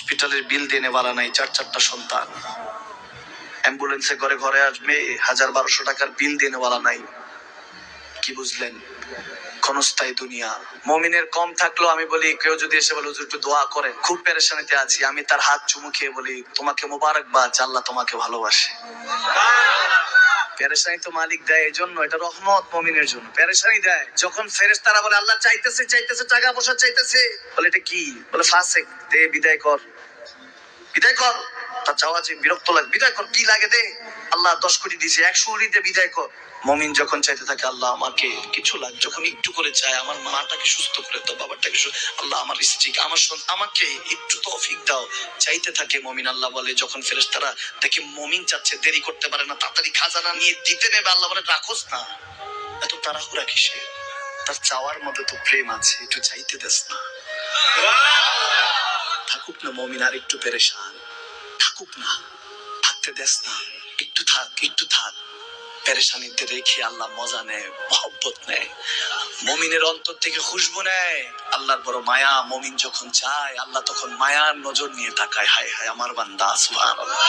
হসপিটালের বিল দেনে वाला নাই, 4-4টা সন্তান, অ্যাম্বুলেন্সে ঘরে ঘরে আসবে, 1000-1200 টাকার বিল দেনে वाला নাই। কি বুঝলেন? ক্ষণস্থায়ী দুনিয়া। মুমিনের কম থাকলেও আমি বলি, কেউ যদি এসে বলে হুজুর একটু দোয়া করেন, খুব পেরেশানিতে আছি, আমি তার হাত চুমু খেয়ে বলি তোমাকে মোবারকবাদ, আল্লাহ তোমাকে ভালোবাসে। পেরেশানি তো মালিক দেয়, এই জন্য এটা রহমত মুমিনের জন্য। পেরেশানি দেয় যখন ফেরেশতারা বলে আল্লাহ চাইতেছে চাইতেছে, টাকা পয়সা চাইতেছে, বলে এটা কি? বলে ফাসেক, দে বিদায় কর, বিদায় কর। তার চাওয়া যে বিরক্ত লাগে, বিদায় কর, কি লাগে দে, আল্লাহ 10 কোটি দিয়েছে, 100 কোটি দিয়ে বিদায় কর। মুমিন যখন চাইতে থাকে আল্লাহ আমাকে কিছু লাগ, যখন একটু করে চায় আমার মাটাকে সুস্থ করে দাও, বাবাটাকে আল্লাহ আমার স্ত্রী আমার আমাকে একটু তৌফিক দাও, চাইতে থাকে মুমিন। আল্লাহ বলে যখন ফেরেশতারা দেখে মুমিন চাচ্ছে, দেরি করতে পারে না, তাড়াতাড়ি খাজানা নিয়ে দিতে নেবে, আল্লাহ বলে রাখোস না, এত তাড়াহুড়া কিসে? তার চাওয়ার মধ্যে তো প্রেম আছে, একটু চাইতে দেস না। থাকুক না মুমিন আর একটু পেরেশান, থাকুক না, থাকতে দেস না, একটু থাক, একটু থাক। পেরেশানিতে রেখে আল্লাহ মজা নেয়, মহব্বত নেয়, মুমিনের অন্তর থেকে খুশবু নেয়। আল্লাহর বড় মায়া, মুমিন যখন চায় আল্লাহ তখন মায়ার নজর নিয়ে তাকায়, হায় হায় আমার বান্দা, সুবহানাল্লাহ।